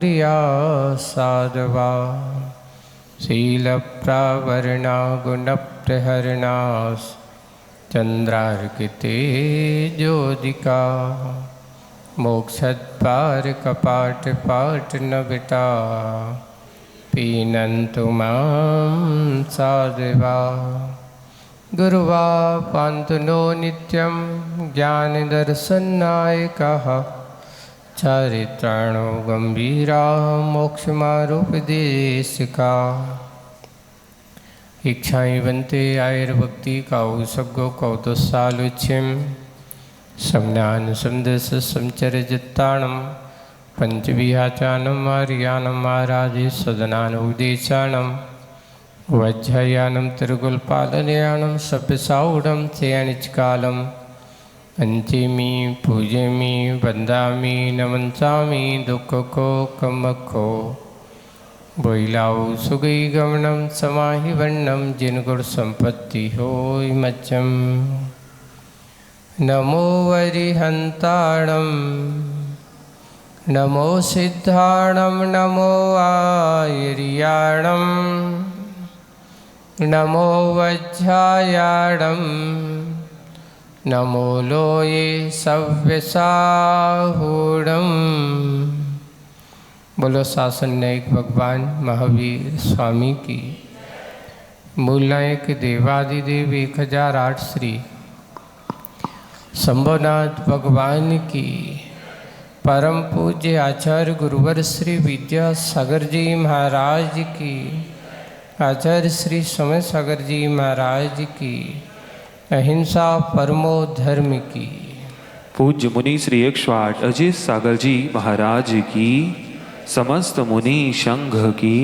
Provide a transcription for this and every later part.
प्रिया साधवा शीलप्रावरणा गुणप्रहरणास् चंद्रार्किते ज्योतिका मोक्षद्वार कपाट पाट नविटा पीनन्तु मां साधवा गुरुवा पान्तु नो नित्यं ज्ञानदर्शननायकः चारित्राणो गंभीरा मोक्षमारोपदेशिका इच्छाएं बनते आयुर्भक्ति काउ सगो कौतुसालुच्यम समज्ञान समदस समचरजत्ताणम पंचविहाचानम आर्यानम आराधे सदनानुदेशानम वज्रयानम तिरुगुलपालनयानम सभ्यसाऊढ़म चयनिचकालम पंचमी पूजमी वंदामी नमंसामी दुखको कमको बोइलाऊ सुगई गमनम समाहि वर्णम जिन गुण संपत्ति हो मच्चम नमो वरिहंताणम नमो सिद्धाणम नमो आयर्याणम नमो वज्रायाणम नमो लोये सव्यसाहूढ़म। बोलो शासन नायक भगवान महावीर स्वामी की। मूल नायक देवादिदेव 1008 श्री शंभुनाथ भगवान की। परम पूज्य आचार्य गुरुवर श्री विद्यासागर जी महाराज की। आचार्य श्री समय सागर जी महाराज की। अहिंसा परमो धर्म की। पूज्य मुनि श्री 108 अजीत सागर जी महाराज की। समस्त मुनि संघ की।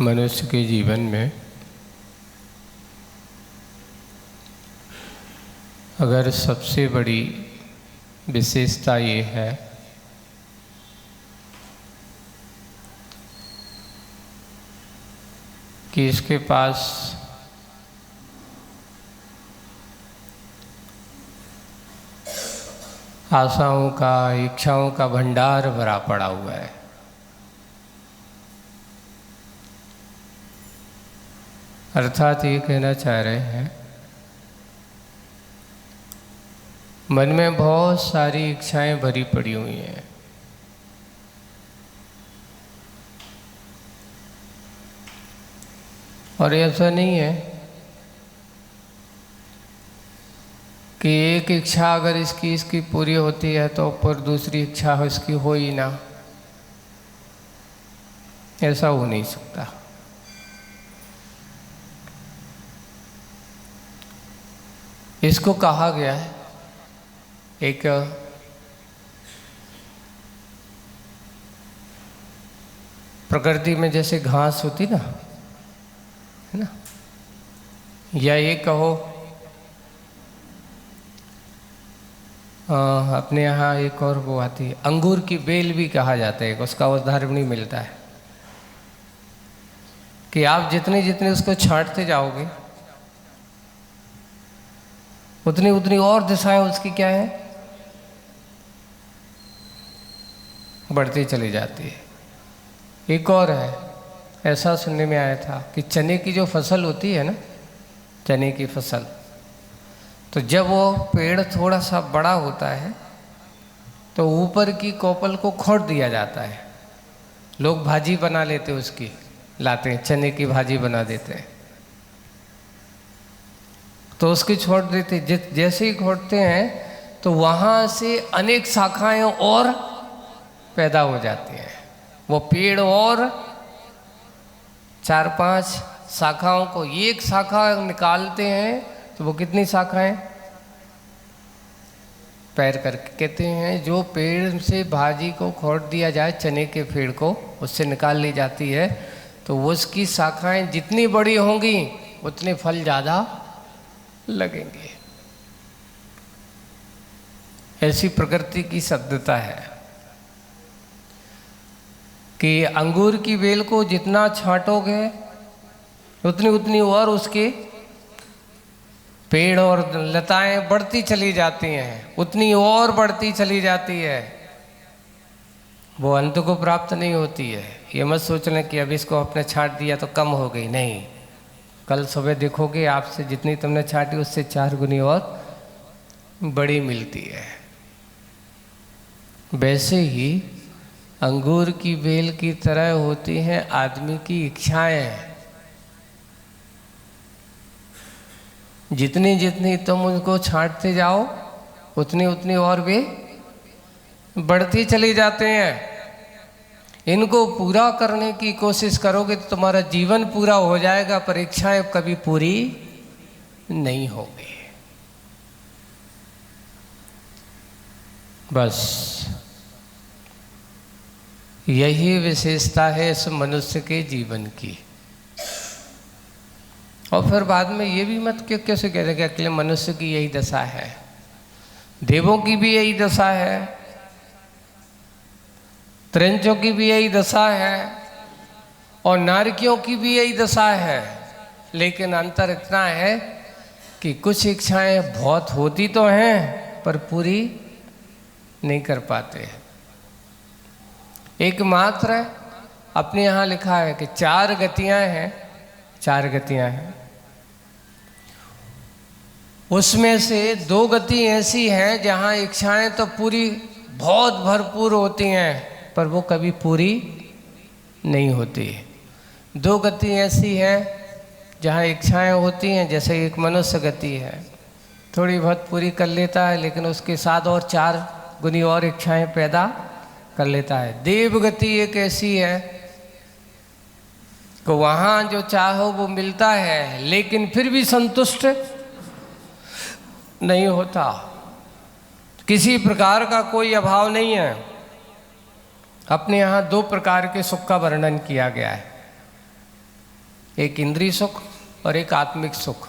मनुष्य के जीवन में अगर सबसे बड़ी विशेषता ये है कि इसके पास आशाओं का इच्छाओं का भंडार भरा पड़ा हुआ है। अर्थात ये कहना चाह रहे हैं मन में बहुत सारी इच्छाएं भरी पड़ी हुई हैं। और ऐसा नहीं है कि एक इच्छा अगर इसकी पूरी होती है तो ऊपर दूसरी इच्छा इसकी हो ही ना, ऐसा हो नहीं सकता। इसको कहा गया है एक प्रकृति में जैसे घास होती ना, है ना, या ये कहो अपने यहाँ एक और वो आती है अंगूर की बेल भी कहा जाता है। उसका उदाहरण नहीं मिलता है कि आप जितने जितने उसको छांटते जाओगे उतनी उतनी और दिशाएं उसकी क्या है, बढ़ती चली जाती है। एक और है, ऐसा सुनने में आया था कि चने की जो फसल होती है ना, चने की फसल, तो जब वो पेड़ थोड़ा सा बड़ा होता है तो ऊपर की कोपल को खोद दिया जाता है। लोग भाजी बना लेते उसकी, लाते हैं चने की भाजी बना देते हैं, तो उसकी छोड़ देते। जैसे ही खोदते हैं तो वहाँ से अनेक शाखाएं और पैदा हो जाती हैं। वो पेड़ और 4-5 शाखाओं को एक शाखा निकालते हैं तो वो कितनी शाखाएं पैर करके कहते हैं। जो पेड़ से भाजी को खोद दिया जाए, चने के पेड़ को उससे निकाल ली जाती है, तो उसकी शाखाएं जितनी बड़ी होंगी उतने फल ज़्यादा लगेंगे। ऐसी प्रकृति की सद्यता है कि अंगूर की बेल को जितना छांटोगे उतनी उतनी और उसकी पेड़ और लताएं बढ़ती चली जाती हैं, उतनी और बढ़ती चली जाती है, वो अंत को प्राप्त नहीं होती है। ये मत सोच लें कि अब इसको आपने छांट दिया तो कम हो गई, नहीं। कल सुबह देखोगे आपसे जितनी तुमने छांटी उससे 4 गुनी और बड़ी मिलती है। वैसे ही अंगूर की बेल की तरह होती हैं आदमी की इच्छाएं। जितनी जितनी तुम उनको छांटते जाओ उतनी उतनी और वे बढ़ती चली जाते हैं। इनको पूरा करने की कोशिश करोगे तो तुम्हारा जीवन पूरा हो जाएगा, पर इच्छाएं कभी पूरी नहीं होगी। बस यही विशेषता है इस मनुष्य के जीवन की। और फिर बाद में ये भी मत कैसे कह रहे कि अकेले मनुष्य की यही दशा है, देवों की भी यही दशा है, त्रिंचों की भी यही दशा है, और नारकियों की भी यही दशा है। लेकिन अंतर इतना है कि कुछ इच्छाएं बहुत होती तो हैं पर पूरी नहीं कर पाते। एकमात्र अपने यहाँ लिखा है कि 4 गतियाँ हैं, 4 गतियाँ हैं, उसमें से 2 गति ऐसी हैं जहाँ इच्छाएं तो पूरी बहुत भरपूर होती हैं पर वो कभी पूरी नहीं होती। 2 गति ऐसी है जहाँ इच्छाएं होती हैं, जैसे एक मनुष्य गति है, थोड़ी बहुत पूरी कर लेता है लेकिन उसके साथ और 4 गुनी और इच्छाएं पैदा कर लेता है। देव गति एक ऐसी है कि वहाँ जो चाहो वो मिलता है लेकिन फिर भी संतुष्ट नहीं होता, किसी प्रकार का कोई अभाव नहीं है। अपने यहाँ 2 प्रकार के सुख का वर्णन किया गया है, एक इंद्रिय सुख और एक आत्मिक सुख।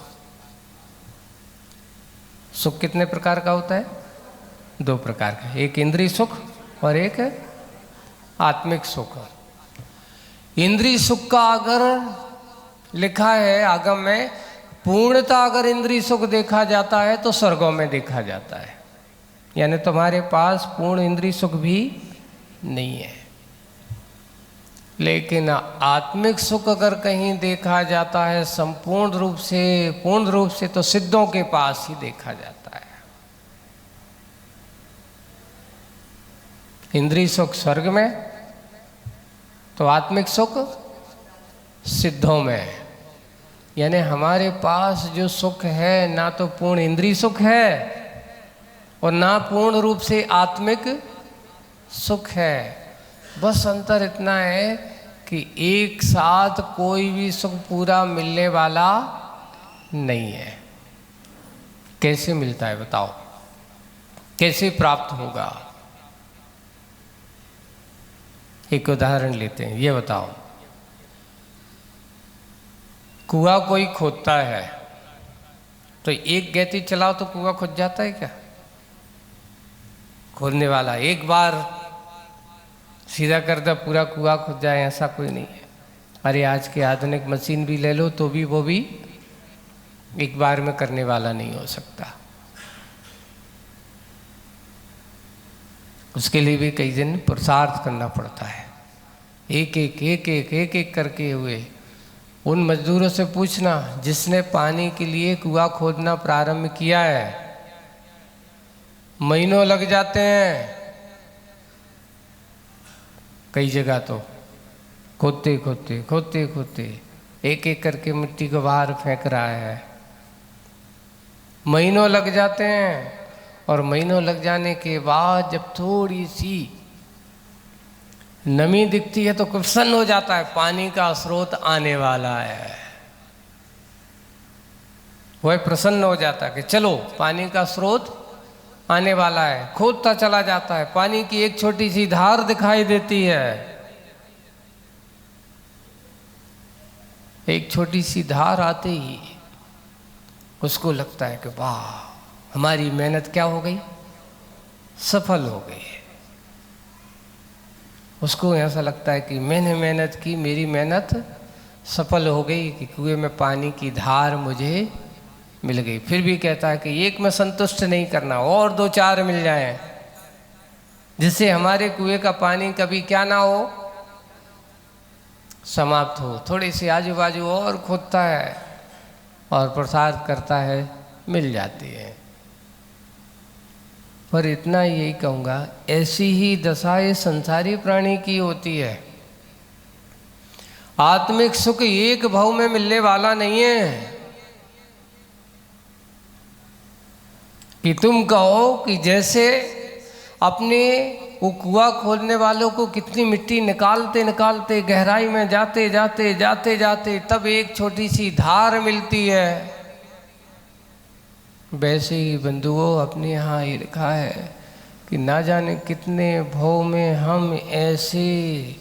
सुख कितने प्रकार का होता है? 2 प्रकार का, एक इंद्रिय सुख और एक आत्मिक सुख। इंद्रिय सुख का अगर लिखा है आगम में, पूर्णता अगर इंद्रिय सुख देखा जाता है तो स्वर्गों में देखा जाता है, यानी तुम्हारे पास पूर्ण इंद्रिय सुख भी नहीं है। लेकिन आत्मिक सुख अगर कहीं देखा जाता है संपूर्ण रूप से, पूर्ण रूप से, तो सिद्धों के पास ही देखा जाता है। इंद्रिय सुख स्वर्ग में तो आत्मिक सुख सिद्धों में। यानी हमारे पास जो सुख है ना तो पूर्ण इंद्रिय सुख है और ना पूर्ण रूप से आत्मिक सुख है। बस अंतर इतना है कि एक साथ कोई भी सुख पूरा मिलने वाला नहीं है। कैसे मिलता है बताओ, कैसे प्राप्त होगा? एक उदाहरण लेते हैं, ये बताओ, कुआं कोई खोदता है तो एक गैती चलाओ तो कुआं खुद जाता है क्या? खोदने वाला एक बार सीधा कर दे पूरा कुआं खुद जाए, ऐसा कोई नहीं है। अरे आज के आधुनिक मशीन भी ले लो तो भी वो भी एक बार में करने वाला नहीं हो सकता। उसके लिए भी कई दिन पुरुषार्थ करना पड़ता है। एक एक करके हुए उन मजदूरों से पूछना जिसने पानी के लिए कुआं खोदना प्रारंभ किया है, महीनों लग जाते हैं कई जगह तो, खोदते खोदते खोदते खोदते एक एक करके मिट्टी को बाहर फेंक रहा है, महीनों लग जाते हैं। और महीनों लग जाने के बाद जब थोड़ी सी नमी दिखती है तो प्रसन्न हो जाता है, पानी का स्रोत आने वाला है। वह प्रसन्न हो जाता है कि चलो पानी का स्रोत आने वाला है। खोदता चला जाता है, पानी की एक छोटी सी धार दिखाई देती है। एक छोटी सी धार आते ही उसको लगता है कि वाह, हमारी मेहनत क्या हो गई, सफल हो गई। उसको ऐसा लगता है कि मैंने मेहनत की, मेरी मेहनत सफल हो गई कि कुएं में पानी की धार मुझे मिल गई, फिर भी कहता है कि एक में संतुष्ट नहीं करना, और 2-4 मिल जाएं, जिससे हमारे कुएं का पानी कभी क्या ना हो, समाप्त हो। थोड़ी सी आजू बाजू और खोदता है और प्रसाद करता है, मिल जाती है। पर इतना यही कहूँगा, ऐसी ही दशा ये संसारी प्राणी की होती है। आत्मिक सुख एक भाव में मिलने वाला नहीं है कि तुम कहो कि जैसे अपने वो कुआं खोदने वालों को कितनी मिट्टी निकालते निकालते गहराई में जाते जाते जाते जाते तब एक छोटी सी धार मिलती है, वैसे ही बंधुओं अपने यहाँ ये लिखा है कि ना जाने कितने भव में हम ऐसे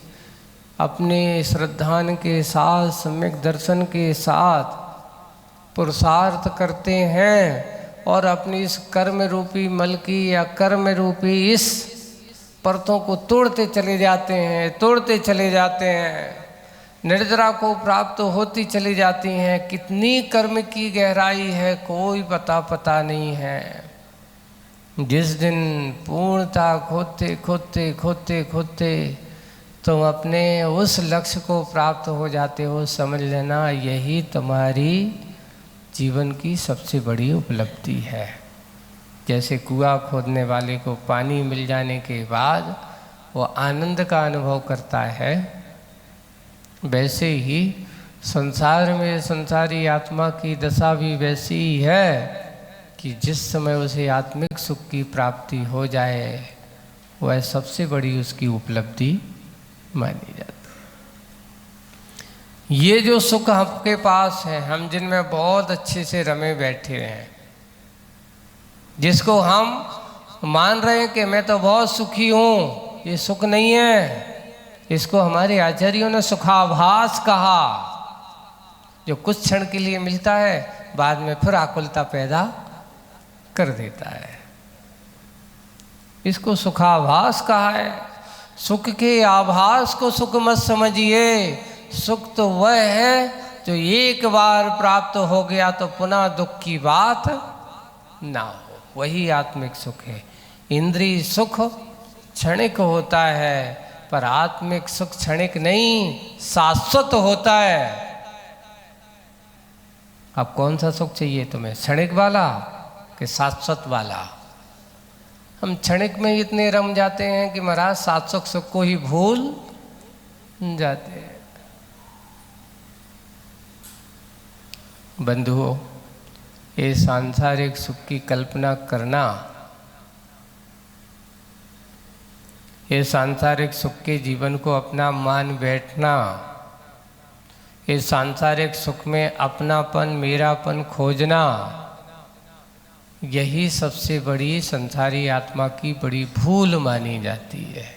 अपने श्रद्धान के साथ, सम्यक दर्शन के साथ पुरुषार्थ करते हैं और अपनी इस कर्म रूपी मल की या कर्म रूपी इस परतों को तोड़ते चले जाते हैं, तोड़ते चले जाते हैं, निर्जरा को प्राप्त होती चली जाती हैं। कितनी कर्म की गहराई है कोई पता नहीं है। जिस दिन पूर्णता खोदते खोदते खोदते खोदते तुम अपने उस लक्ष्य को प्राप्त हो जाते हो, समझ लेना यही तुम्हारी जीवन की सबसे बड़ी उपलब्धि है। जैसे कुआं खोदने वाले को पानी मिल जाने के बाद वो आनंद का अनुभव करता है, वैसे ही संसार में संसारी आत्मा की दशा भी वैसी ही है कि जिस समय उसे आत्मिक सुख की प्राप्ति हो जाए वह सबसे बड़ी उसकी उपलब्धि मानी जाती है। ये जो सुख आपके पास है, हम जिनमें बहुत अच्छे से रमे बैठे हैं, जिसको हम मान रहे हैं कि मैं तो बहुत सुखी हूँ, ये सुख नहीं है। इसको हमारे आचार्यों ने सुखाभास कहा, जो कुछ क्षण के लिए मिलता है बाद में फिर आकुलता पैदा कर देता है। इसको सुखाभास कहा है। सुख के आभास को सुख मत समझिए। सुख तो वह है जो एक बार प्राप्त हो गया तो पुनः दुख की बात ना हो, वही आत्मिक सुख है। इंद्रिय सुख क्षणिक होता है, पर आत्मिक सुख क्षणिक नहीं, शाश्वत होता है। अब कौन सा सुख चाहिए तुम्हें, क्षणिक वाला कि शाश्वत वाला? हम क्षणिक में इतने रम जाते हैं कि महाराज शाश्वत सुख को ही भूल जाते हैं। बंधुओं, ये सांसारिक सुख की कल्पना करना, ये सांसारिक सुख के जीवन को अपना मान बैठना, ये सांसारिक सुख में अपनापन मेरापन खोजना, यही सबसे बड़ी संसारी आत्मा की बड़ी भूल मानी जाती है।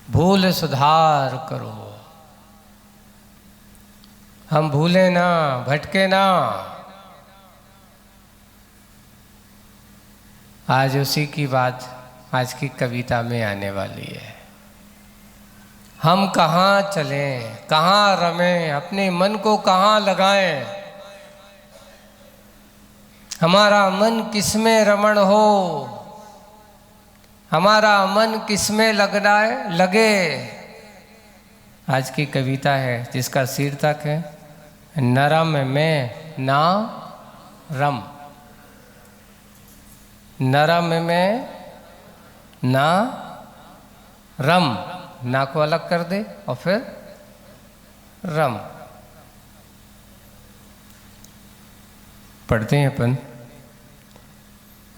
भूल सुधार करो, हम भूले ना, भटके ना। आज उसी की बात आज की कविता में आने वाली है। हम कहाँ चलें, कहाँ रमें, अपने मन को कहाँ लगाएं? हमारा मन किसमें रमण हो, हमारा मन किसमें लगना है, लगे। आज की कविता है जिसका शीर्षक है नरम में ना रम। नरम में ना रम, ना को अलग कर दे और फिर रम। पढ़ते हैं अपन।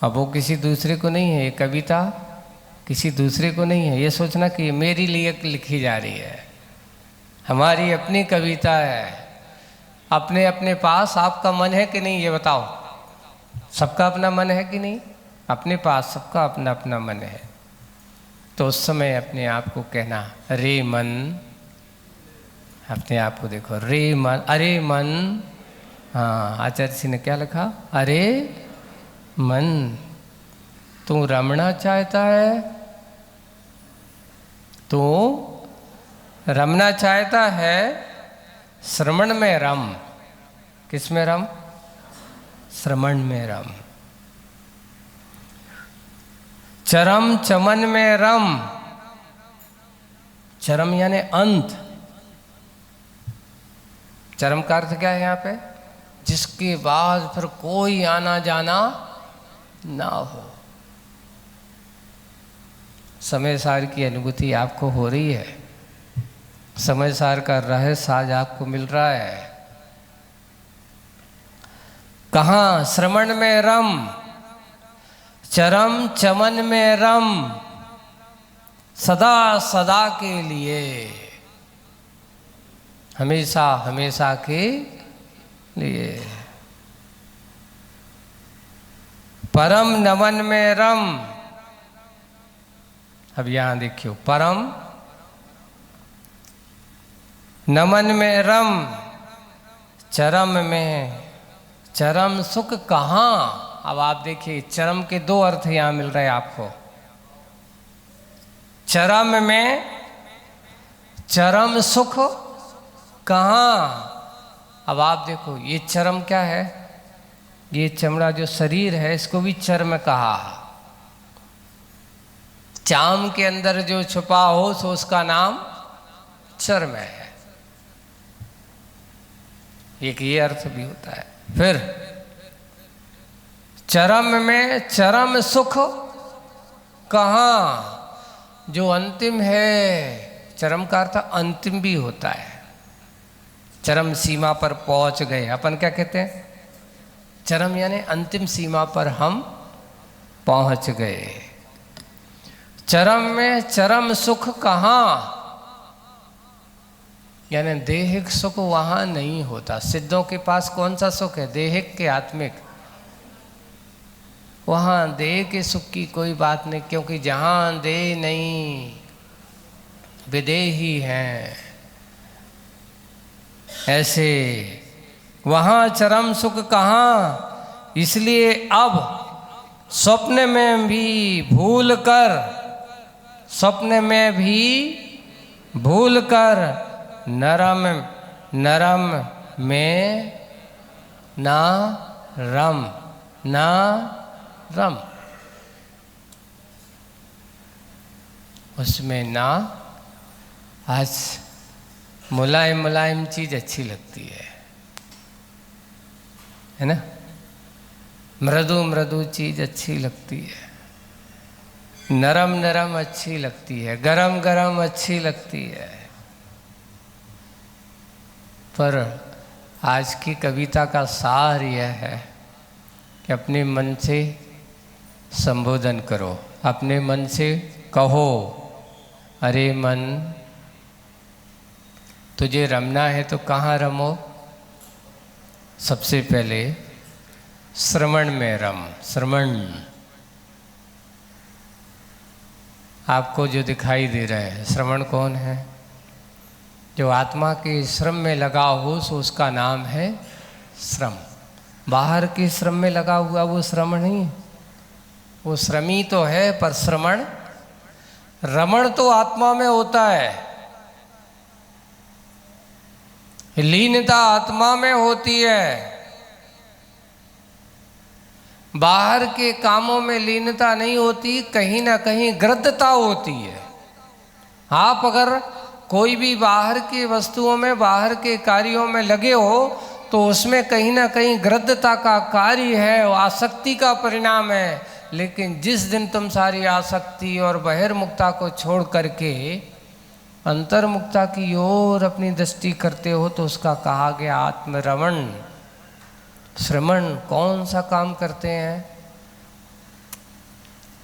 अब वो किसी दूसरे को नहीं है, ये कविता किसी दूसरे को नहीं है। ये सोचना कि ये मेरे लिए लिखी जा रही है, हमारी अपनी कविता है। अपने अपने पास आपका मन है कि नहीं, ये बताओ। सबका अपना मन है कि नहीं? अपने पास सबका अपना अपना मन है। तो उस समय अपने आप को कहना, रे मन, अपने आप को देखो, रे मन, अरे मन। हाँ, आचार्य जी ने क्या लिखा? अरे मन, तू रमना चाहता है, तू रमना चाहता है, श्रवण में रम। किस में रम? श्रमण में रम। चरम चमन में रम। चरम यानी अंत। चरम का अर्थ क्या है यहाँ पे? जिसके बाद फिर कोई आना जाना ना हो। समय सार की अनुभूति आपको हो रही है, समय सार का रहस्य आज आपको मिल रहा है। कहाँ? श्रवण में रम, चरम चमन में रम, सदा सदा के लिए, हमेशा हमेशा के लिए। परम नमन में रम। अब यहां देखियो, परम नमन में रम, चरम में, चरम सुख कहाँ? अब आप देखिए, चरम के दो अर्थ यहां मिल रहे हैं आपको। चरम में, चरम सुख कहाँ? अब आप देखो, ये चरम क्या है? ये चमड़ा जो शरीर है, इसको भी चर्म कहा। चाम के अंदर जो छुपा हो सो उसका नाम चर्म है। एक ये अर्थ भी होता है। फिर चरम में, चरम सुख कहाँ? जो अंतिम है। चरम का अर्थ अंतिम भी होता है। चरम सीमा पर पहुंच गए, अपन क्या कहते हैं? चरम यानी अंतिम सीमा पर हम पहुंच गए। चरम में चरम सुख कहाँ? यानी देहिक सुख वहां नहीं होता। सिद्धों के पास कौन सा सुख है? देहिक के आत्मिक। वहां देह के सुख की कोई बात नहीं, क्योंकि जहां देह नहीं विदेही हैं, ऐसे वहां चरम सुख कहाँ? इसलिए अब स्वप्न में भी भूल कर, स्वप्न में भी भूल कर, नरम नरम में ना रम, ना रम, उसमें ना। आज मुलायम मुलायम चीज अच्छी लगती है ना? मृदु मृदु चीज अच्छी लगती है, नरम नरम अच्छी लगती है, गरम गरम अच्छी लगती है। पर आज की कविता का सार यह है कि अपने मन से संबोधन करो, अपने मन से कहो, अरे मन, तुझे रमना है तो कहाँ रमो? सबसे पहले श्रवण में रम। श्रवण आपको जो दिखाई दे रहा है, श्रवण कौन है? जो आत्मा के श्रम में लगा हो सो उसका नाम है श्रम। बाहर के श्रम में लगा हुआ वो श्रम नहीं, वो श्रमी तो है पर श्रवण, रमण तो आत्मा में होता है। लीनता आत्मा में होती है, बाहर के कामों में लीनता नहीं होती, कहीं ना कहीं गृद्धता होती है। आप अगर कोई भी बाहर की वस्तुओं में, बाहर के कार्यों में लगे हो तो उसमें कहीं ना कहीं गृद्धता का कार्य है, आसक्ति का परिणाम है। लेकिन जिस दिन तुम सारी आसक्ति और बहिर्मुखता को छोड़ करके अंतर्मुखता की ओर अपनी दृष्टि करते हो तो उसका कहा गया आत्मरमण। श्रवण कौन सा काम करते हैं?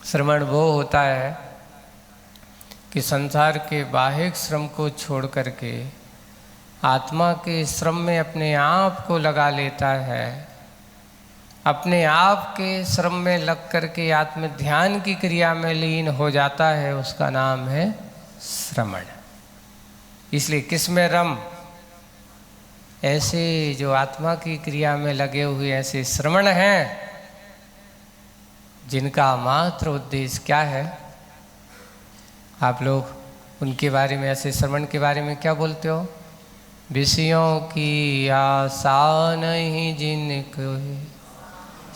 श्रवण वो होता है कि संसार के बाह्य श्रम को छोड़ करके आत्मा के श्रम में अपने आप को लगा लेता है, अपने आप के श्रम में लग करके आत्म ध्यान की क्रिया में लीन हो जाता है, उसका नाम है श्रवण। इसलिए किस में रम? ऐसे जो आत्मा की क्रिया में लगे हुए ऐसे श्रवण हैं जिनका मात्र उद्देश्य क्या है? आप लोग उनके बारे में, ऐसे श्रवण के बारे में क्या बोलते हो? विषयों की आशा नहीं जिनको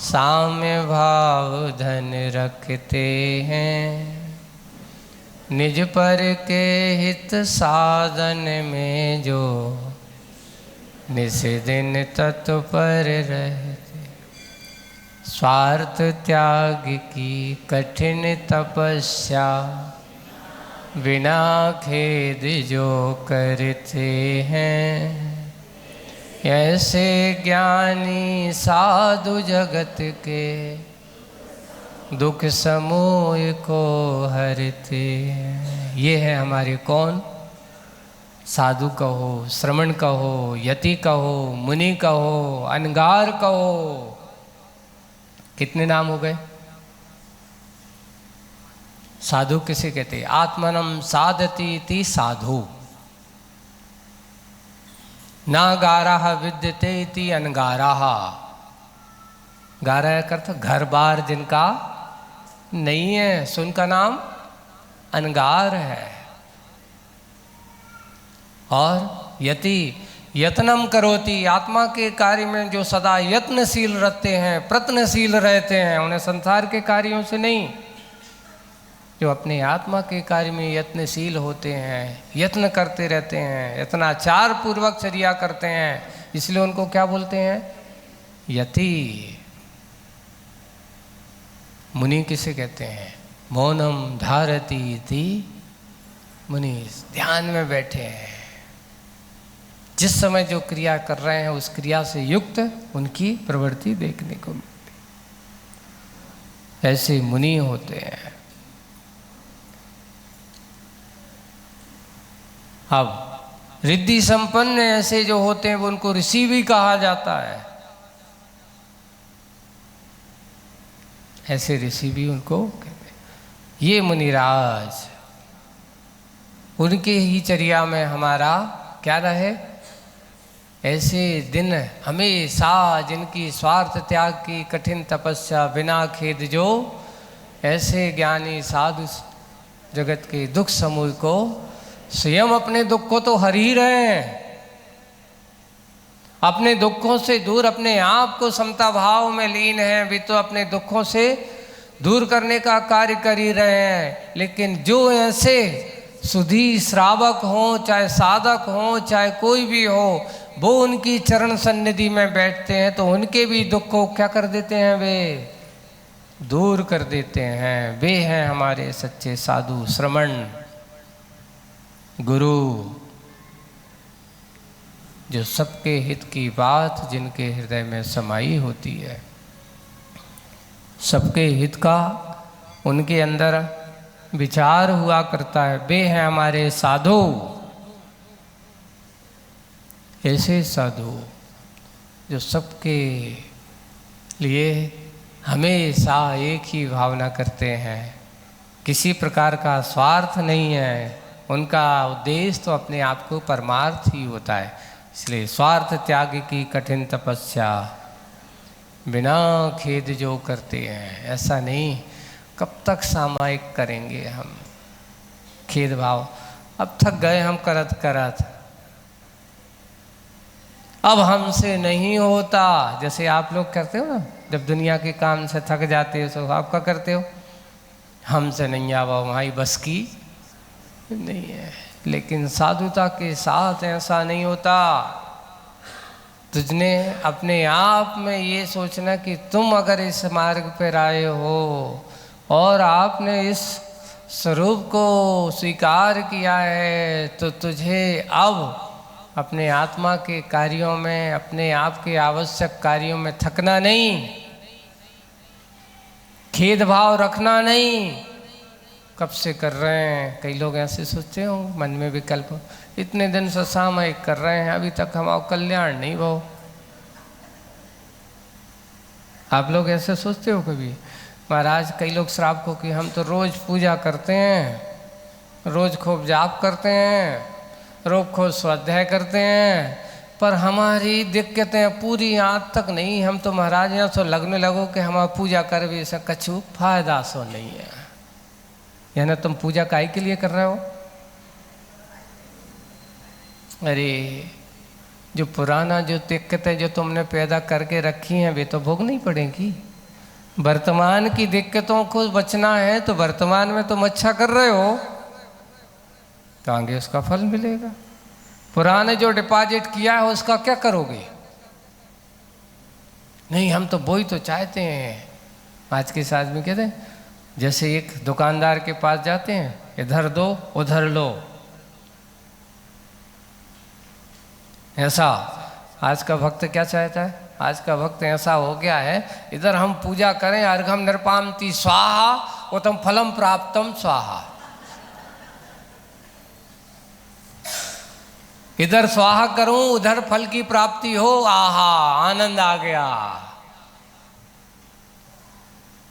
साम्य भाव धन रखते हैं, निज पर के हित साधन में जो निस दिन तत्पर रहते। स्वार्थ त्याग की कठिन तपस्या बिना खेद जो करते हैं, ऐसे ज्ञानी साधु जगत के दुख समूह को हरते हैं। ये है हमारे कौन? साधु कहो, श्रमण कहो, यति कहो, मुनि कहो, अनगार कहो। कितने नाम हो गए? साधु किसे कहते? आत्मनम साधती इति साधु। नागाराः विद्यते इति अनगाराः। गारा का अर्थ घर बार जिनका नहीं है, सो उनका नाम अनगार है। और यति यत्नम करोति, आत्मा के कार्य में जो सदा यत्नशील रहते हैं, प्रत्नशील रहते हैं, उन्हें संसार के कार्यों से नहीं, जो अपने आत्मा के कार्य में यत्नशील होते हैं, यत्न करते रहते हैं, यत्नाचार पूर्वक चर्या करते हैं, इसलिए उनको क्या बोलते हैं? यति। मुनि किसे कहते हैं? मौनम धारती इति मुनि। ध्यान में बैठे हैं, जिस समय जो क्रिया कर रहे हैं उस क्रिया से युक्त उनकी प्रवृत्ति देखने को मिलती, ऐसे मुनि होते हैं। अब रिद्धि संपन्न ऐसे जो होते हैं वो उनको ऋषि भी कहा जाता है। ऐसे ऋषि भी उनको कहते हैं। ये मुनिराज, उनके ही चर्या में हमारा क्या रहे? ऐसे दिन हमेशा जिनकी स्वार्थ त्याग की कठिन तपस्या बिना खेद जो ऐसे ज्ञानी साधु जगत के दुख समूह को स्वयं अपने दुख को तो हर ही रहे हैं, अपने दुखों से दूर अपने आप को समता भाव में लीन हैं, भी तो अपने दुखों से दूर करने का कार्य कर ही रहे हैं। लेकिन जो ऐसे सुधी श्रावक हो, चाहे साधक हो, चाहे कोई भी हो, वो उनकी चरण सन्निधि में बैठते हैं तो उनके भी दुख को क्या कर देते हैं? वे दूर कर देते हैं। वे हैं हमारे सच्चे साधु, श्रमण, गुरु, जो सबके हित की बात जिनके हृदय में समाई होती है, सबके हित का उनके अंदर विचार हुआ करता है, वे हैं हमारे साधु। ऐसे साधु जो सबके लिए हमेशा एक ही भावना करते हैं, किसी प्रकार का स्वार्थ नहीं है, उनका उद्देश्य तो अपने आप को परमार्थ ही होता है। इसलिए स्वार्थ त्याग की कठिन तपस्या बिना खेद जो करते हैं, ऐसा नहीं कब तक सामायिक करेंगे हम खेद भाव। अब थक गए हम करत करत, अब हमसे नहीं होता। जैसे आप लोग करते हो ना, जब दुनिया के काम से थक जाते हो तो आप क्या करते हो? हमसे नहीं आवा, वहाँ बस की नहीं है। लेकिन साधुता के साथ ऐसा नहीं होता। तुझने अपने आप में ये सोचना कि तुम अगर इस मार्ग पर आए हो और आपने इस स्वरूप को स्वीकार किया है, तो तुझे अब अपने आत्मा के कार्यों में, अपने आप के आवश्यक कार्यों में थकना नहीं, खेद भाव रखना नहीं। कब से कर रहे हैं? कई लोग ऐसे सोचते हो मन में विकल्प, इतने दिन से सामयिक कर रहे हैं, अभी तक हमारा कल्याण नहीं हो। आप लोग ऐसे सोचते हो कभी? महाराज कई लोग श्रावकों की, हम तो रोज पूजा करते हैं, रोज खूब जाप करते हैं, रोज खूब स्वाध्याय करते हैं, पर हमारी दिक्कतें पूरी आज तक नहीं। हम तो महाराज यहाँ सो लगने लगो कि हमारा पूजा कर भी ऐसा कछु फायदा सो नहीं है। यानी तुम पूजा काहे के लिए कर रहे हो? अरे जो पुराना जो दिक्कतें जो तुमने पैदा करके रखी हैं वे तो भोगनी पड़ेगी। वर्तमान की दिक्कतों को बचना है तो वर्तमान में तुम अच्छा कर रहे हो तो आगे उसका फल मिलेगा। पुराने जो डिपॉजिट किया है उसका क्या करोगे? नहीं, हम तो वही तो चाहते हैं। आज के साथ में कहते हैं, जैसे एक दुकानदार के पास जाते हैं, इधर दो उधर लो, ऐसा आज का भक्त क्या चाहता है? आज का भक्त ऐसा हो गया है, इधर हम पूजा करें अर्घम नृपामति स्वाहा उत्तम फलम प्राप्तम स्वाहा, इधर स्वाहा करूं उधर फल की प्राप्ति हो, आहा आनंद आ गया।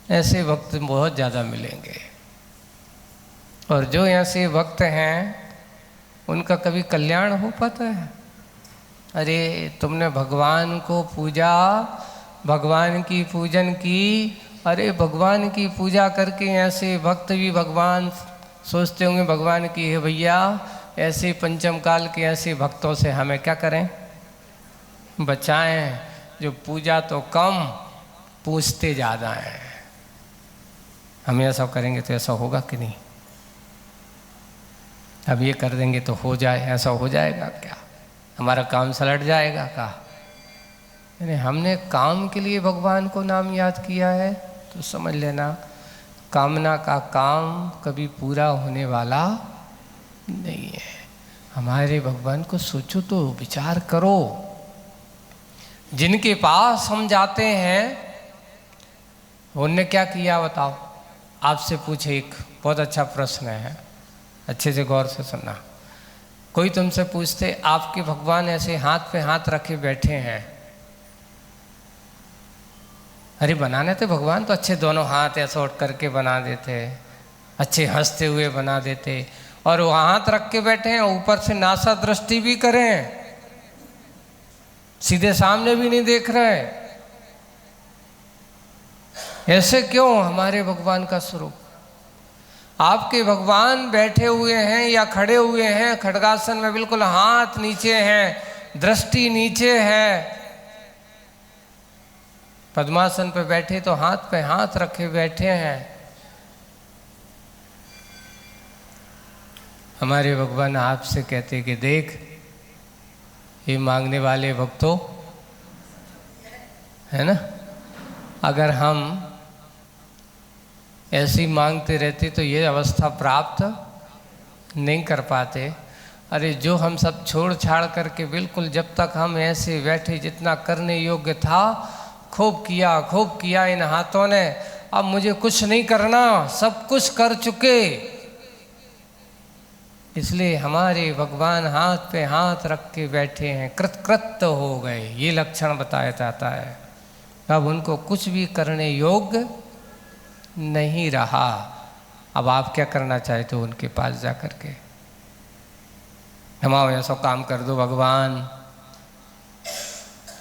ऐसे भक्त बहुत ज़्यादा मिलेंगे। और जो ऐसे भक्त हैं उनका कभी कल्याण हो पाता है? अरे तुमने भगवान को पूजा, भगवान की पूजन की, अरे भगवान की पूजा करके ऐसे भक्त भी भगवान सोचते होंगे भगवान की, है भैया ऐसे पंचम काल के ऐसे भक्तों से हमें क्या करें, बचाएं, जो पूजा तो कम पूछते ज़्यादा हैं। हम ऐसा करेंगे तो ऐसा होगा कि नहीं? अब ये कर देंगे तो हो जाए, ऐसा हो जाएगा क्या? हमारा काम सलट जाएगा क्या? यानी हमने काम के लिए भगवान को नाम याद किया है तो समझ लेना कामना का काम कभी पूरा होने वाला नहीं है। हमारे भगवान को सोचो तो, विचार करो। जिनके पास हम जाते हैं उनने क्या किया बताओ? आपसे पूछे, एक बहुत अच्छा प्रश्न है, अच्छे से गौर से सुनना। कोई तुमसे पूछते आपके भगवान ऐसे हाथ पे हाथ रखे बैठे हैं, अरे बनाने थे भगवान तो अच्छे दोनों हाथ ऐसा उठ करके बना देते, अच्छे हंसते हुए बना देते, और वो हाथ रख के बैठे हैं ऊपर से नासा दृष्टि भी करें, सीधे सामने भी नहीं देख रहे। ऐसे क्यों हमारे भगवान का स्वरूप? आपके भगवान बैठे हुए हैं या खड़े हुए हैं खड्गासन में, बिल्कुल हाथ नीचे हैं, दृष्टि नीचे है। पद्मासन पे बैठे तो हाथ पे हाथ रखे बैठे हैं। हमारे भगवान आपसे कहते कि देख ये मांगने वाले भक्तों, है ना, अगर हम ऐसी मांगते रहते तो ये अवस्था प्राप्त नहीं कर पाते। अरे जो हम सब छोड़ छाड़ करके बिल्कुल जब तक हम ऐसे बैठे, जितना करने योग्य था खूब किया इन हाथों ने, अब मुझे कुछ नहीं करना, सब कुछ कर चुके। इसलिए हमारे भगवान हाथ पे हाथ रख के बैठे हैं, कृतकृत्य हो गए, ये लक्षण बताया जाता है। अब उनको कुछ भी करने योग्य नहीं रहा। अब आप क्या करना चाहते हो उनके पास जा करके? हमारा ऐसा काम कर दो भगवान,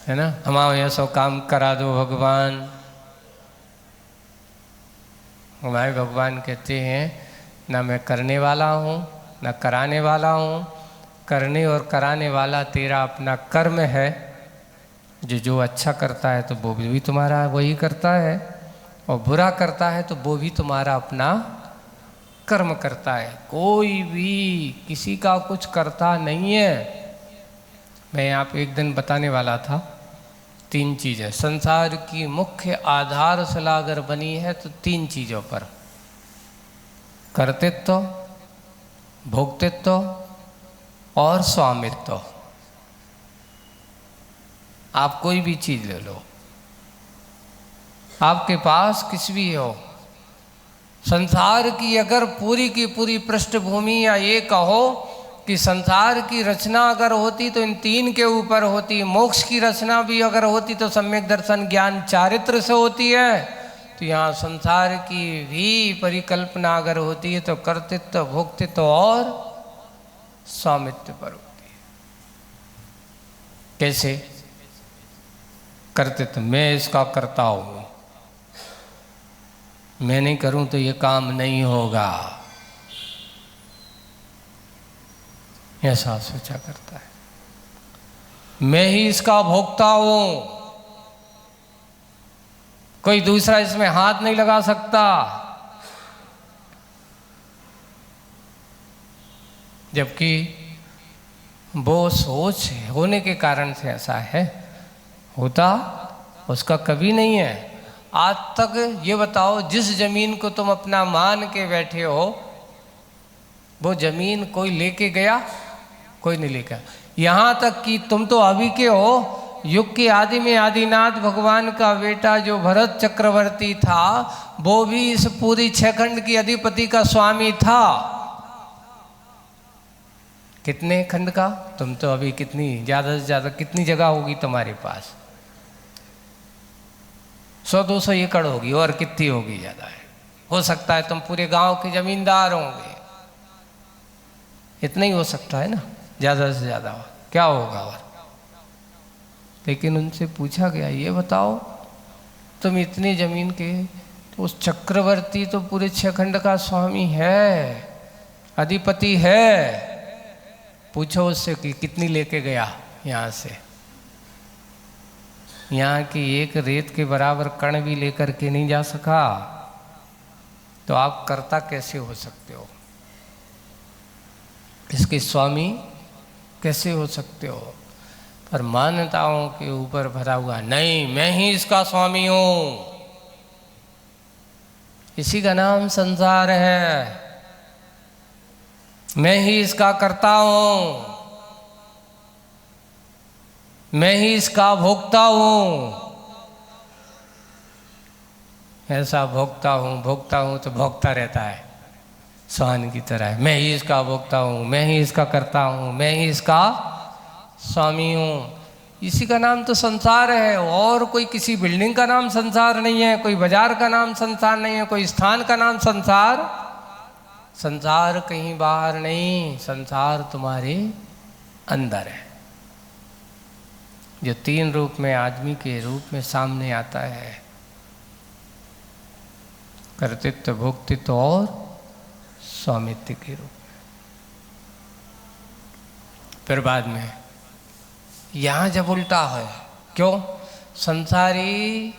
है ना, हमारा ऐसा काम करा दो भगवान। हमारे भगवान कहते हैं ना मैं करने वाला हूँ ना कराने वाला हूँ, करने और कराने वाला तेरा अपना कर्म है। जो अच्छा करता है तो वो भी तुम्हारा वही करता है, और बुरा करता है तो वो भी तुम्हारा अपना कर्म करता है। कोई भी किसी का कुछ करता नहीं है। मैं आप एक दिन बताने वाला था, 3 चीज़ें संसार की मुख्य आधारशिला अगर बनी है तो 3 चीज़ों पर, कर्तृत्व, भोक्तृत्व और स्वामित्व। आप कोई भी चीज ले लो, आपके पास किस भी हो, संसार की अगर पूरी की पूरी पृष्ठभूमि या ये कहो कि संसार की रचना अगर होती तो इन 3 के ऊपर होती। मोक्ष की रचना भी अगर होती तो सम्यक दर्शन ज्ञान चारित्र से होती है। तो यहाँ संसार की भी परिकल्पना अगर होती है तो कर्तृत्व, भोक्तृत्व और स्वामित्व पर होती है। कैसे? कर्तृत्व, मैं इसका करता हूँ, मैं नहीं करूँ तो ये काम नहीं होगा, ऐसा सोचा करता है। मैं ही इसका भोक्ता हूँ, कोई दूसरा इसमें हाथ नहीं लगा सकता। जबकि वो सोच होने के कारण से ऐसा है, होता उसका कभी नहीं है। आज तक ये बताओ, जिस जमीन को तुम अपना मान के बैठे हो, वो जमीन कोई लेके गया? कोई नहीं लेकर। यहाँ तक कि तुम तो अभी के हो, युग के आदि में आदिनाथ भगवान का बेटा जो भरत चक्रवर्ती था, वो भी इस पूरी 6 खंड की अधिपति का स्वामी था। कितने खंड का? तुम तो अभी कितनी ज़्यादा से ज़्यादा कितनी जगह होगी तुम्हारे पास? 100-200 एकड़ होगी, और कितनी होगी? ज़्यादा है। हो सकता है तुम पूरे गांव के जमींदार होंगे, इतना ही हो सकता है ना, ज़्यादा से ज़्यादा क्या होगा। और लेकिन उनसे पूछा गया, ये बताओ तुम इतनी ज़मीन के, तो उस चक्रवर्ती तो पूरे 6 खंड का स्वामी है, अधिपति है। पूछो उससे कि कितनी लेके गया यहाँ से। यहाँ की एक रेत के बराबर कण भी लेकर के नहीं जा सका, तो आप कर्ता कैसे हो सकते हो? इसके स्वामी कैसे हो सकते हो? पर मान्यताओं के ऊपर भरा हुआ, नहीं मैं ही इसका स्वामी हूं। इसी का नाम संसार है। मैं ही इसका कर्ता हूं, मैं ही इसका भोक्ता हूं। ऐसा भोक्ता हूं तो भोगता रहता है स्वान की तरह। मैं ही इसका भोक्ता हूं, मैं ही इसका कर्ता हूं, मैं ही इसका स्वामी हूँ। इसी का नाम तो संसार है। और कोई किसी बिल्डिंग का नाम संसार नहीं है, कोई बाजार का नाम संसार नहीं है, कोई स्थान का नाम संसार। संसार कहीं बाहर नहीं, संसार तुम्हारे अंदर है, जो 3 रूप में आदमी के रूप में सामने आता है, कर्तृत्व, भोक्तृत्व और स्वामित्व के रूप में। फिर बाद में यहाँ जब उल्टा है, क्यों? संसारी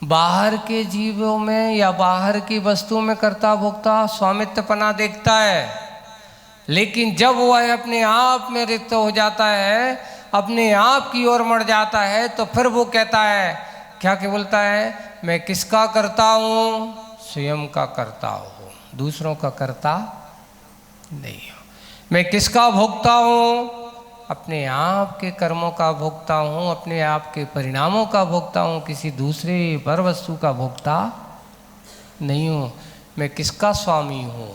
बाहर के जीवों में या बाहर की वस्तु में कर्ता भोक्ता स्वामित्वपना देखता है, लेकिन जब वह अपने आप में रिक्त हो जाता है, अपने आप की ओर मर जाता है, तो फिर वो कहता है, क्या बोलता है? मैं किसका करता हूँ? स्वयं का करता हूँ, दूसरों का करता नहीं हूँ। मैं किसका भोगता हूँ? अपने आप के कर्मों का भोगता हूँ, अपने आप के परिणामों का भोगता हूँ, किसी दूसरे पर वस्तु का भोगता नहीं हूँ। मैं किसका स्वामी हूँ?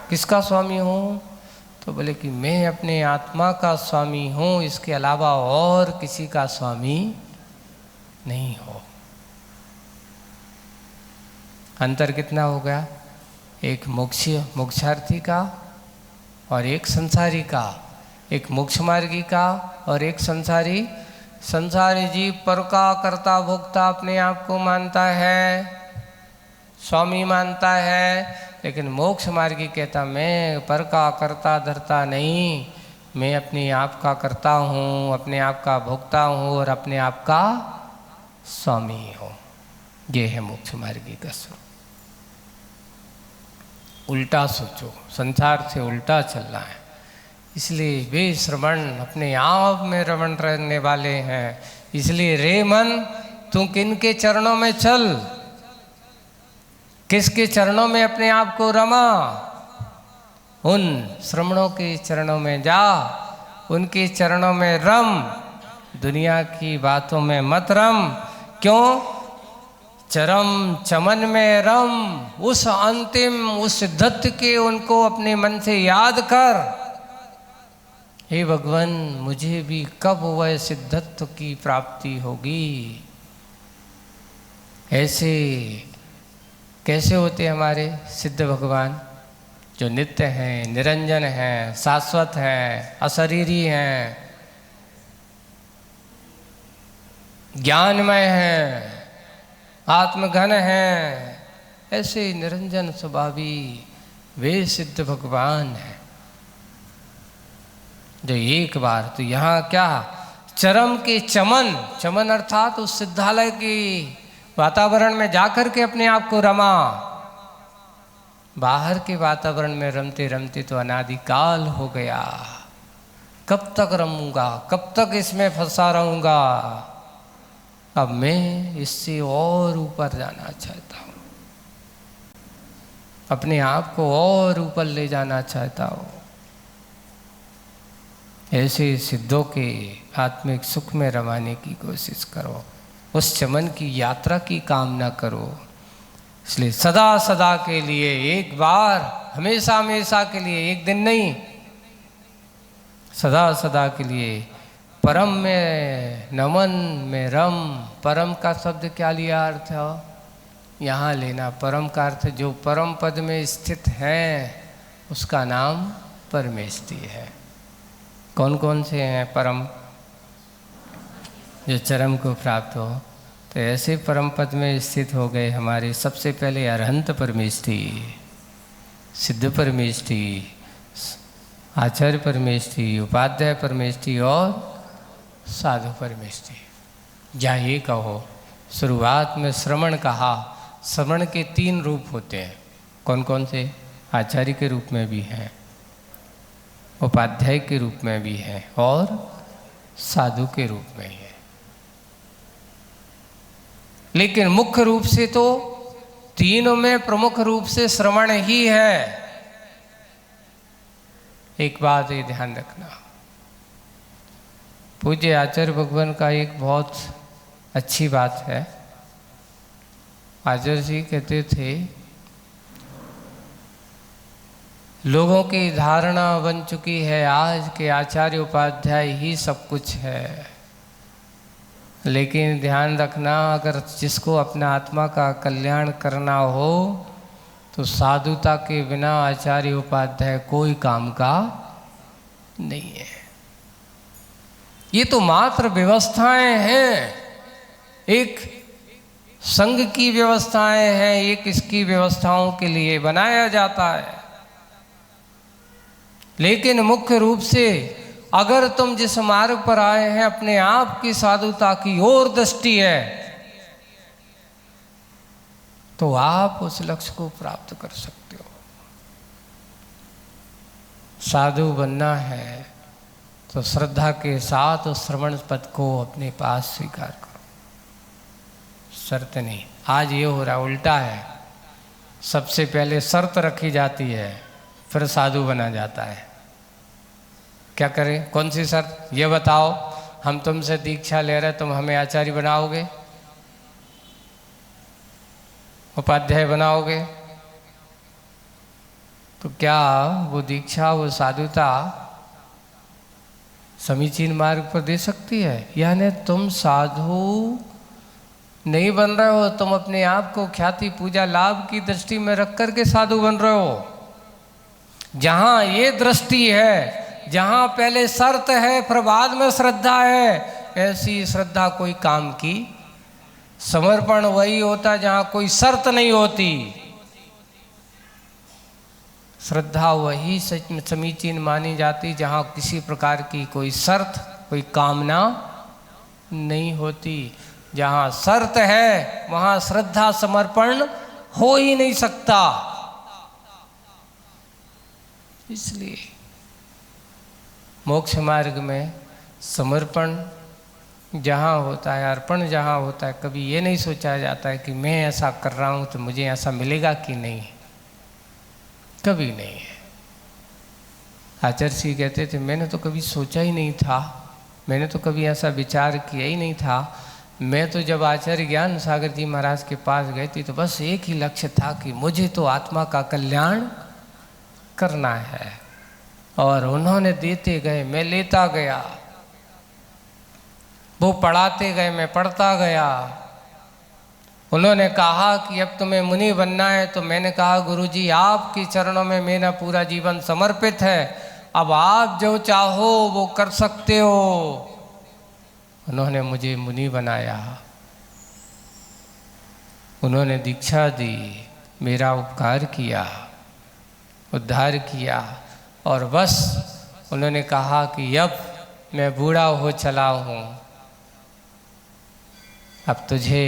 किसका स्वामी हूँ? तो बोले कि मैं अपने आत्मा का स्वामी हूँ, इसके अलावा और किसी का स्वामी नहीं हो। अंतर कितना हो गया? एक मोक्षार्थी का और एक संसारी का, एक मोक्ष मार्गी का और एक संसारी। संसारी जीव पर का कर्ता भोक्ता अपने आप को मानता है, स्वामी मानता है, लेकिन मोक्ष मार्गी कहता मैं पर का कर्ता धरता नहीं, मैं अपने आप का करता हूँ, अपने आप का भोक्ता हूँ और अपने आप का स्वामी हूँ। ये है मोक्ष मार्गी का स्वरूप। उल्टा सोचो, संसार से उल्टा चलना है। इसलिए वे श्रवण अपने आप में रमण रहने वाले हैं। इसलिए रे मन तू किनके चरणों में चल, किसके चरणों में अपने आप को रमा? उन श्रमणों के चरणों में जा, उनके चरणों में रम, दुनिया की बातों में मत रम। क्यों? चरम चमन में रम, उस अंतिम उस सिद्धत्व के उनको अपने मन से याद कर। हे भगवान, मुझे भी कब वह सिद्धत्व की प्राप्ति होगी? ऐसे कैसे होते हमारे सिद्ध भगवान, जो नित्य हैं, निरंजन हैं, शाश्वत हैं, अशरीरी हैं, ज्ञानमय हैं, आत्मघन हैं। ऐसे निरंजन स्वभावी वे सिद्ध भगवान हैं, जो एक बार तो यहाँ क्या चरम के चमन, चमन अर्थात उस सिद्धालय के वातावरण में जाकर के अपने आप को रमा। बाहर के वातावरण में रमते रमते तो अनादिकाल हो गया। कब तक रमूंगा, कब तक इसमें फंसा रहूंगा। अब मैं इससे और ऊपर जाना चाहता हूँ, अपने आप को और ऊपर ले जाना चाहता हूँ। ऐसे सिद्धों के आत्मिक सुख में रमाने की कोशिश करो, उस चमन की यात्रा की कामना करो। इसलिए सदा सदा के लिए, एक बार, हमेशा हमेशा के लिए, एक दिन नहीं, सदा सदा के लिए परम में नमन में रम। परम का शब्द क्या लिया अर्थ है यहाँ लेना? परम का अर्थ जो परम पद में स्थित है उसका नाम परमेष्टि है। कौन कौन से हैं परम? जो चरम को प्राप्त हो। तो ऐसे परम पद में स्थित हो गए हमारे सबसे पहले अरहंत परमेष्टि, सिद्ध परमेष्टि, आचार्य परमेष्टि, उपाध्याय परमेष्टि और साधु परमेष्टि। या ये कहो, शुरुआत में श्रवण कहा। श्रवण के 3 रूप होते हैं। कौन कौन से? आचार्य के रूप में भी हैं, उपाध्याय के रूप में भी है और साधु के रूप में है। लेकिन मुख्य रूप से तो तीनों में प्रमुख रूप से श्रवण ही है। एक बात ये ध्यान रखना, पूज्य आचार्य भगवान का एक बहुत अच्छी बात है। आचार्य जी कहते थे, लोगों की धारणा बन चुकी है आज के आचार्य उपाध्याय ही सब कुछ है। लेकिन ध्यान रखना, अगर जिसको अपना आत्मा का कल्याण करना हो तो साधुता के बिना आचार्य उपाध्याय कोई काम का नहीं है। ये तो मात्र व्यवस्थाएं हैं, एक संघ की व्यवस्थाएं हैं, एक इसकी व्यवस्थाओं के लिए बनाया जाता है। लेकिन मुख्य रूप से अगर तुम जिस मार्ग पर आए हैं अपने आप की साधुता की ओर दृष्टि है तो आप उस लक्ष्य को प्राप्त कर सकते हो। साधु बनना है तो श्रद्धा के साथ उस श्रवण पद को अपने पास स्वीकार करो, शर्त नहीं। आज ये हो रहा उल्टा है, सबसे पहले शर्त रखी जाती है फिर साधु बना जाता है। क्या करें? कौन सी शर्त? ये बताओ, हम तुमसे दीक्षा ले रहे, तुम हमें आचार्य बनाओगे, उपाध्याय बनाओगे, तो क्या वो दीक्षा, वो साधुता समीचीन मार्ग पर दे सकती है? यानी तुम साधु नहीं बन रहे हो, तुम अपने आप को ख्याति पूजा लाभ की दृष्टि में रख करके साधु बन रहे हो। जहां ये दृष्टि है, जहां पहले शर्त है फिर बाद में श्रद्धा है, ऐसी श्रद्धा कोई काम की। समर्पण वही होता जहां कोई शर्त नहीं होती। श्रद्धा वही समीचीन मानी जाती जहां किसी प्रकार की कोई शर्त, कोई कामना नहीं होती। जहां शर्त है वहां श्रद्धा समर्पण हो ही नहीं सकता। इसलिए मोक्ष मार्ग में समर्पण जहाँ होता है, अर्पण जहाँ होता है, कभी ये नहीं सोचा जाता है कि मैं ऐसा कर रहा हूँ तो मुझे ऐसा मिलेगा कि नहीं, कभी नहीं है। आचार्य जी कहते थे, मैंने तो कभी सोचा ही नहीं था, मैंने तो कभी ऐसा विचार किया ही नहीं था। मैं तो जब आचार्य ज्ञान सागर जी महाराज के पास गई थी तो बस एक ही लक्ष्य था कि मुझे तो आत्मा का कल्याण करना है। और उन्होंने देते गए, मैं लेता गया, वो पढ़ाते गए, मैं पढ़ता गया। उन्होंने कहा कि अब तुम्हें मुनि बनना है, तो मैंने कहा गुरुजी आपके चरणों में मेरा पूरा जीवन समर्पित है, अब आप जो चाहो वो कर सकते हो। उन्होंने मुझे मुनि बनाया, उन्होंने दीक्षा दी, मेरा उपकार किया, उद्धार किया। और बस उन्होंने कहा कि अब मैं बूढ़ा हो चला हूँ, अब तुझे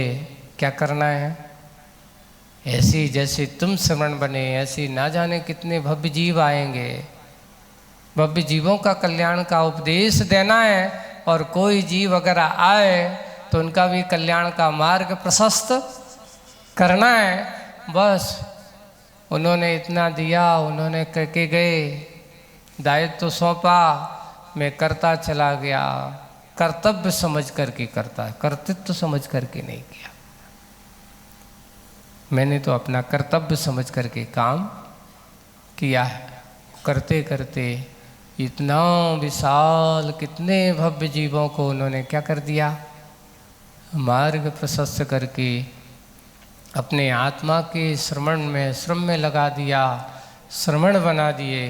क्या करना है? ऐसी जैसे तुम श्रवण बने ऐसी ना जाने कितने भव्य जीव आएंगे। भव्य जीवों का कल्याण का उपदेश देना है, और कोई जीव अगर आए तो उनका भी कल्याण का मार्ग प्रशस्त करना है। बस उन्होंने इतना दिया, उन्होंने करके गए, दायित्व तो सौंपा, मैं करता चला गया। कर्तव्य समझ करके करता, कर्तृत्व समझ करके नहीं किया। मैंने तो अपना कर्तव्य समझ करके काम किया है। करते करते इतना विशाल कितने भव्य जीवों को उन्होंने क्या कर दिया? मार्ग प्रशस्त करके अपने आत्मा के श्रवण में, श्रम में लगा दिया, श्रवण बना दिए।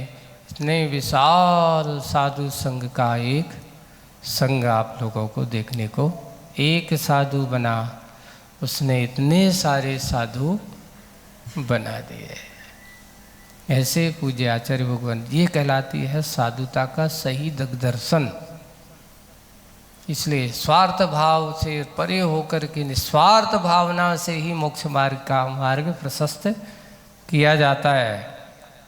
इतने विशाल साधु संघ का एक संघ आप लोगों को देखने को, एक साधु बना, उसने इतने सारे साधु बना दिए। ऐसे पूज्य आचार्य भगवान, ये कहलाती है साधुता का सही दर्शन। इसलिए स्वार्थ भाव से परे होकर के निस्वार्थ भावना से ही मोक्ष मार्ग का मार्ग प्रशस्त किया जाता है।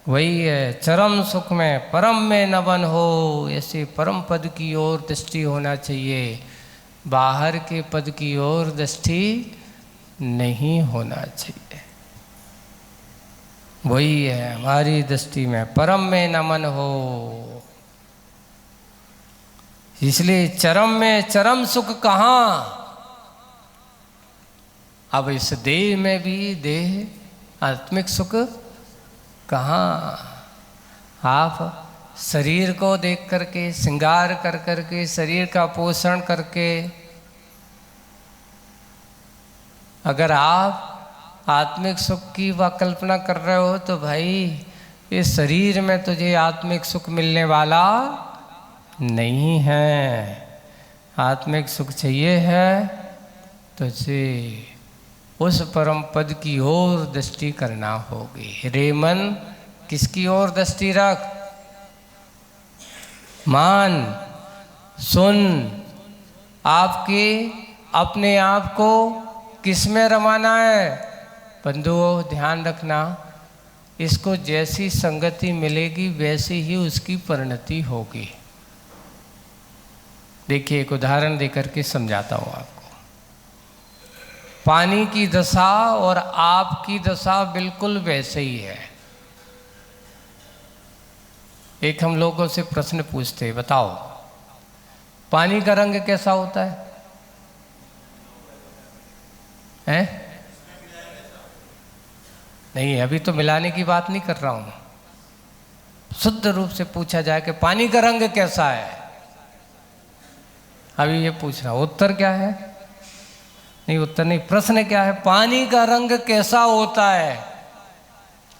वही है चरम सुख में परम में नवन हो, ऐसे परम पद की ओर दृष्टि होना चाहिए, बाहर के पद की ओर दृष्टि नहीं होना चाहिए। वही है हमारी दृष्टि में परम में नमन हो। इसलिए चरम में चरम सुख कहाँ? अब इस देह में भी देह आत्मिक सुख कहाँ? आप शरीर को देख करके, श्रृंगार कर करके, शरीर का पोषण करके, अगर आप आत्मिक सुख की कल्पना कर रहे हो तो भाई इस शरीर में तुझे आत्मिक सुख मिलने वाला नहीं है। आत्मिक सुख चाहिए है तुझे उस परम पद की ओर दृष्टि करना होगी। रे मन किसकी ओर दृष्टि रख? मान सुन, आपके अपने आप को किस में रमाना है? बंधुओं ध्यान रखना, इसको जैसी संगति मिलेगी वैसी ही उसकी परिणति होगी। देखिए एक उदाहरण देकर के समझाता हूँ आपको। पानी की दशा और आपकी दशा बिल्कुल वैसे ही है। एक हम लोगों से प्रश्न पूछते हैं, बताओ पानी का रंग कैसा होता है? हैं? नहीं, अभी तो मिलाने की बात नहीं कर रहा हूं। शुद्ध रूप से पूछा जाए कि पानी का रंग कैसा है, अभी ये पूछ रहा हूं। उत्तर क्या है? नहीं उत्तर नहीं, प्रश्न क्या है? पानी का रंग कैसा होता है?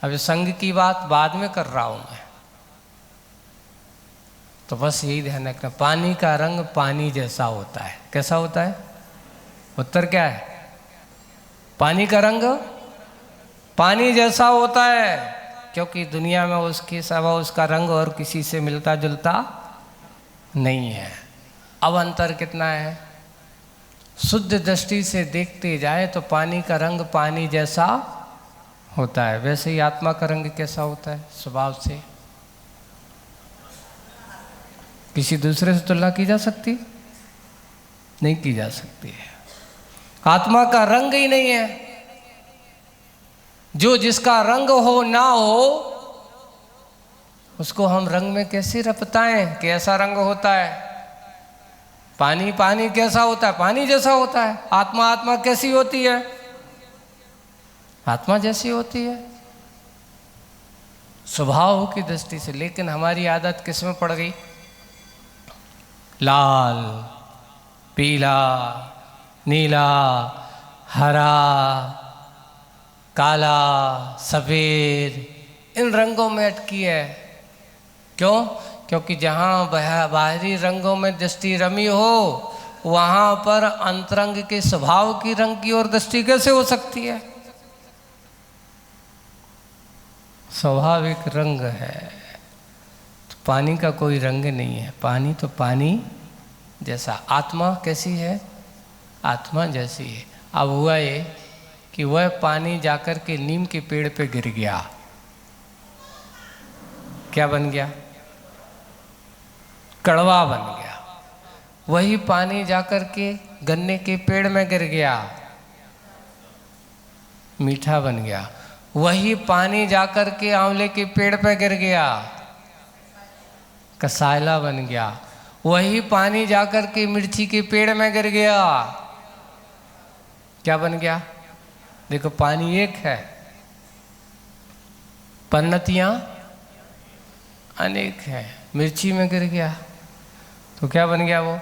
अभी संग की बात बाद में कर रहा हूं मैं, तो बस यही ध्यान रखना, पानी का रंग पानी जैसा होता है। कैसा होता है? उत्तर क्या है? पानी का रंग पानी जैसा होता है, क्योंकि दुनिया में उसके सिवा उसका रंग और किसी से मिलता जुलता नहीं है। अब अंतर कितना है? शुद्ध दृष्टि से देखते जाए तो पानी का रंग पानी जैसा होता है। वैसे ही आत्मा का रंग कैसा होता है स्वभाव से? किसी दूसरे से तुलना की जा सकती? नहीं की जा सकती है। आत्मा का रंग ही नहीं है। जो जिसका रंग हो ना हो उसको हम रंग में कैसे रपताएं? कैसा रंग होता है? पानी पानी कैसा होता है? पानी जैसा होता है। आत्मा आत्मा कैसी होती है? आत्मा जैसी होती है स्वभाव की दृष्टि से। लेकिन हमारी आदत किस में पड़ गई? लाल, पीला, नीला, हरा, काला, सफ़ेद, इन रंगों में अटकी है। क्यों? क्योंकि जहाँ बाहरी रंगों में दृष्टि रमी हो वहाँ पर अंतरंग के स्वभाव की रंग की ओर दृष्टि कैसे हो सकती है? स्वाभाविक रंग है। तो पानी का कोई रंग नहीं है, पानी तो पानी जैसा। आत्मा कैसी है? आत्मा जैसी है। अब हुआ ये कि वह पानी जाकर के नीम के पेड़ पे गिर गया, क्या बन गया? कड़वा बन गया। वही पानी जाकर के गन्ने के पेड़ में गिर गया, मीठा बन गया। वही पानी जाकर के आंवले के पेड़ पे गिर गया, कसायला बन गया। वही पानी जाकर के मिर्ची के पेड़ में गिर गया, क्या बन गया? देखो पानी एक है, परिणतियां अनेक है। मिर्ची में गिर गया तो क्या बन गया? वो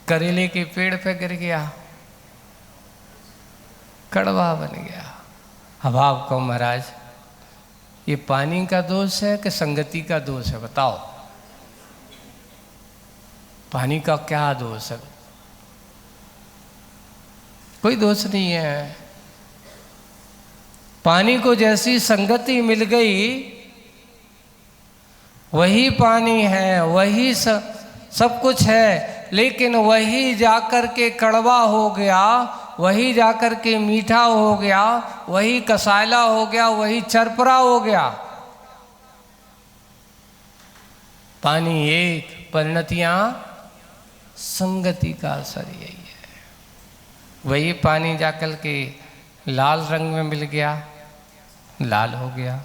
करेले के पेड़ पे गिर गया, कड़वा बन गया। अब आप कहो महाराज ये पानी का दोष है कि संगति का दोष है? बताओ, पानी का क्या दोष है? कोई दोष नहीं है। पानी को जैसी संगति मिल गई, वही पानी है, वही सब कुछ है, लेकिन वही जाकर के कड़वा हो गया, वही जाकर के मीठा हो गया, वही कसायला हो गया, वही चरपरा हो गया। पानी एक, परिणतियां संगति का असर यही है। वही पानी जाकर के लाल रंग में मिल गया, लाल हो गया।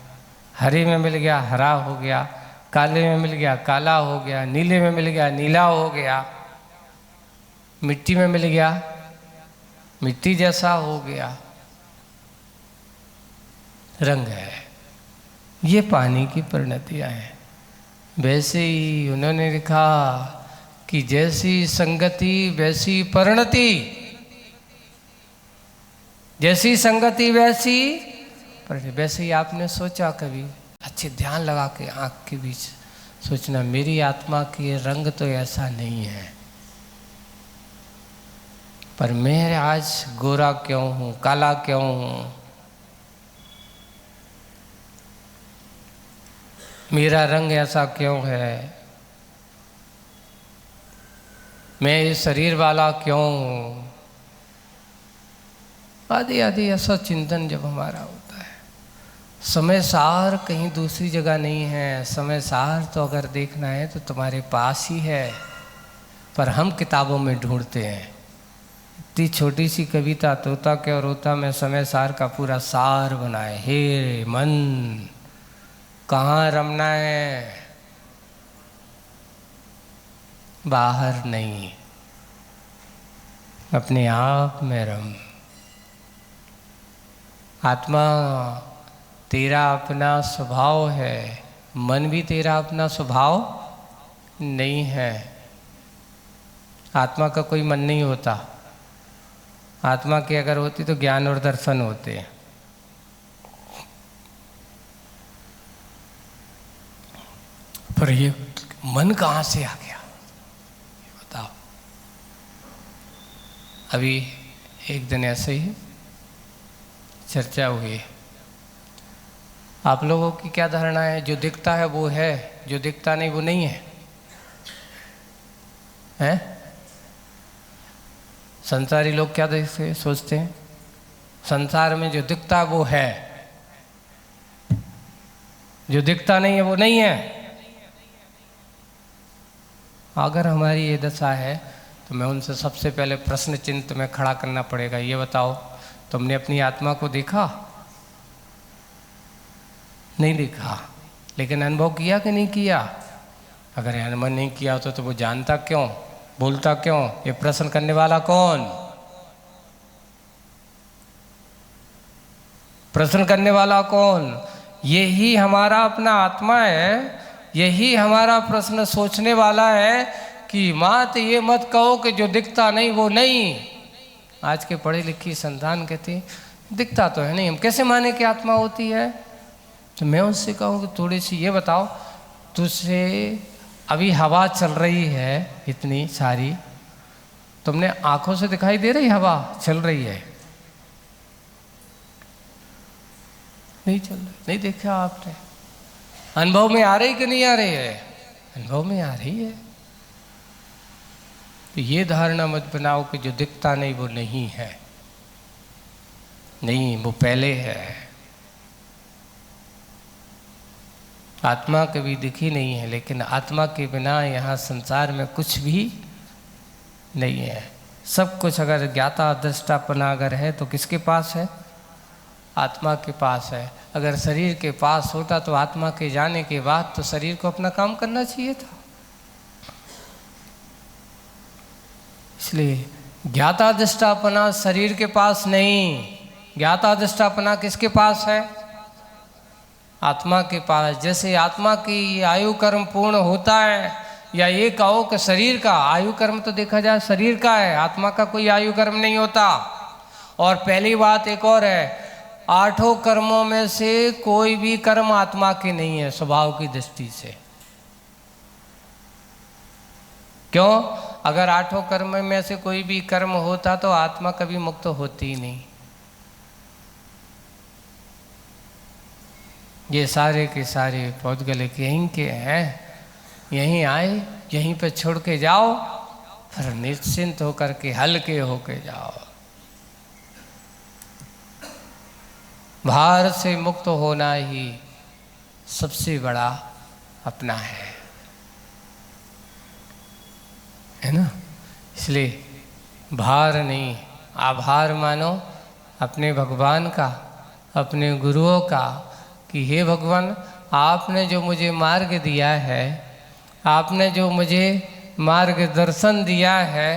हरे में मिल गया, हरा हो गया। काले में मिल गया, काला हो गया। नीले में मिल गया, नीला हो गया। मिट्टी में मिल गया, मिट्टी जैसा हो गया। रंग है, ये पानी की परिणतियां हैं। वैसे ही उन्होंने लिखा कि जैसी संगति वैसी परिणति, जैसी संगति वैसी परिणति। वैसे ही आपने सोचा कभी, अच्छे ध्यान लगा के आँख के बीच सोचना, मेरी आत्मा की रंग तो ऐसा नहीं है, पर मैं आज गोरा क्यों हूँ, काला क्यों हूँ? मेरा रंग ऐसा क्यों है? मैं इस शरीर वाला क्यों हूँ? आदि आदि ऐसा चिंतन जब हमारा होता है। समय सार कहीं दूसरी जगह नहीं है। समय सार तो अगर देखना है तो तुम्हारे पास ही है, पर हम किताबों में ढूंढते हैं। इतनी छोटी सी कविता तोता क्या रोता में समय सार का पूरा सार बनाए। हे मन, कहाँ रमना है? बाहर नहीं, अपने आप में रम। आत्मा तेरा अपना स्वभाव है, मन भी तेरा अपना स्वभाव नहीं है। आत्मा का कोई मन नहीं होता। आत्मा की अगर होती तो ज्ञान और दर्शन होते। पर ये मन कहाँ से आ गया, बताओ? अभी एक दिन ऐसे ही चर्चा हुई। आप लोगों की क्या धारणा है? जो दिखता है वो है, जो दिखता नहीं वो नहीं है, हैं? संसारी लोग क्या देखते सोचते हैं? संसार में जो दिखता है वो है, जो दिखता नहीं है वो नहीं है। अगर हमारी ये दशा है तो मैं उनसे सबसे पहले प्रश्न चिन्ह में खड़ा करना पड़ेगा। ये बताओ, तुमने अपनी आत्मा को देखा? नहीं देखा, लेकिन अनुभव किया कि नहीं किया? अगर अनुभव नहीं किया तो वो जानता क्यों, बोलता क्यों? ये प्रश्न करने वाला कौन? प्रश्न करने वाला कौन? यही हमारा अपना आत्मा है। यही हमारा प्रश्न सोचने वाला है कि मात ये मत कहो कि जो दिखता नहीं वो नहीं। आज के पढ़ी लिखी संतान कहती दिखता तो है नहीं, हम कैसे माने कि आत्मा होती है? तो मैं उससे कहूँ कि थोड़ी सी ये बताओ, तुझसे अभी हवा चल रही है इतनी सारी, तुमने आंखों से दिखाई दे रही हवा चल रही है? नहीं चल रही, नहीं देखा आपने। अनुभव में आ रही कि नहीं आ रही है? अनुभव में आ रही है। तो ये धारणा मत बनाओ कि जो दिखता नहीं वो नहीं है। नहीं, वो पहले है। आत्मा कभी दिखी नहीं है, लेकिन आत्मा के बिना यहाँ संसार में कुछ भी नहीं है। सब कुछ अगर ज्ञाता दृष्टापना अगर है तो किसके पास है? आत्मा के पास है। अगर शरीर के पास होता तो आत्मा के जाने के बाद तो शरीर को अपना काम करना चाहिए था। इसलिए ज्ञाता दृष्टापना शरीर के पास नहीं, ज्ञाता दृष्टापना किसके पास है? आत्मा के पास। जैसे आत्मा की आयु कर्म पूर्ण होता है, या ये कहो कि शरीर का आयु कर्म तो देखा जाए शरीर का है, आत्मा का कोई आयु कर्म नहीं होता। और पहली बात एक और है, 8 कर्मों में से कोई भी कर्म आत्मा के नहीं है स्वभाव की दृष्टि से। क्यों? अगर 8 कर्म में से कोई भी कर्म होता तो आत्मा कभी मुक्त होती ही नहीं। ये सारे के सारे पौधगलिक यहीं के हैं, यहीं आए, यहीं पे छोड़ के जाओ, फिर निश्चिंत होकर के हल्के होके जाओ। भार से मुक्त होना ही सबसे बड़ा अपना है ना। इसलिए भार नहीं, आभार मानो अपने भगवान का, अपने गुरुओं का, कि हे भगवान आपने जो मुझे मार्ग दिया है, आपने जो मुझे मार्गदर्शन दिया है,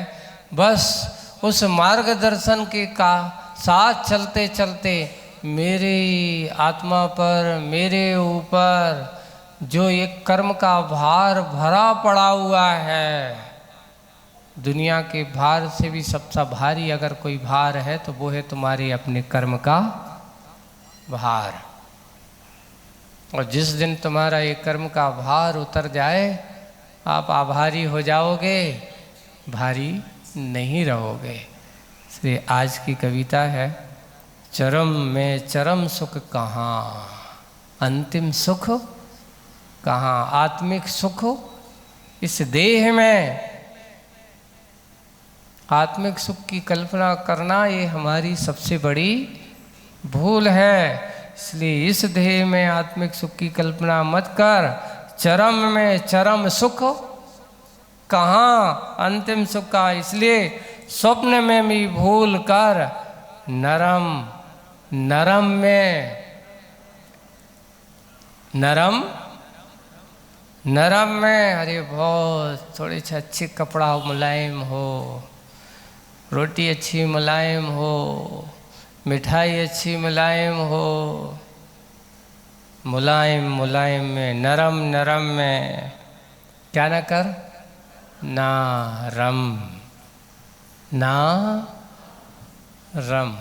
बस उस मार्गदर्शन के का साथ चलते चलते मेरी आत्मा पर, मेरे ऊपर जो एक कर्म का भार भरा पड़ा हुआ है, दुनिया के भार से भी सबसे भारी अगर कोई भार है तो वो है तुम्हारे अपने कर्म का भार। और जिस दिन तुम्हारा ये कर्म का भार उतर जाए, आप आभारी हो जाओगे, भारी नहीं रहोगे। इसलिए आज की कविता है, चरम में चरम सुख कहाँ, अंतिम सुख कहाँ। आत्मिक सुख इस देह में, आत्मिक सुख की कल्पना करना ये हमारी सबसे बड़ी भूल है। इसलिए इस देह में आत्मिक सुख की कल्पना मत कर। चरम में चरम सुख कहाँ, अंतिम सुख का। इसलिए स्वप्न में भी भूल कर नरम, नरम में, नरम नरम में, अरे बहुत थोड़े से अच्छे कपड़ा हो, मुलायम हो, रोटी अच्छी मुलायम हो, मिठाई अच्छी मुलायम हो, मुलायम मुलायम में, नरम नरम में क्या ना कर, ना रम, ना रम,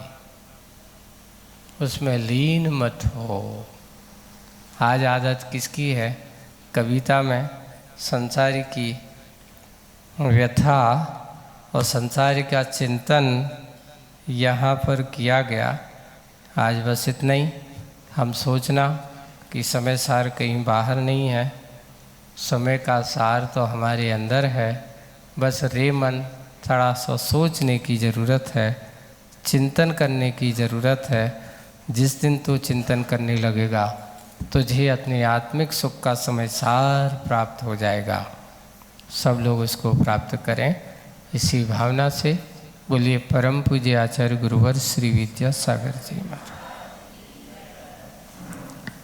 उसमें लीन मत हो। आज आदत किसकी है? कविता में संसार की व्यथा और संसार का चिंतन यहाँ पर किया गया। आज बस इतना ही। हम सोचना कि समय सार कहीं बाहर नहीं है, समय का सार तो हमारे अंदर है। बस रे मन थोड़ा सा सोचने की ज़रूरत है, चिंतन करने की ज़रूरत है। जिस दिन तू चिंतन करने लगेगा तुझे अपने आत्मिक सुख का समय सार प्राप्त हो जाएगा। सब लोग उसको प्राप्त करें इसी भावना से। बोलिए परम पूज्य आचार्य गुरुवर श्री विद्यासागर जी महाराज।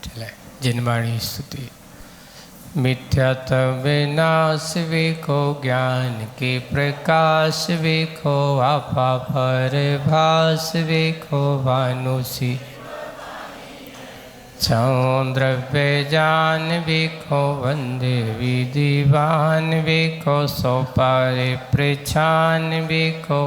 चले जिनवाणी स्तुति। मिथ्यात्व विनाश वेखो, ज्ञान के प्रकाश वेखो, आपा पर भास वेखो, भानुसी छौ द्रव्य जान वेखो, वंदे विधिवान वेखो, सो पारे प्रछान वेखो,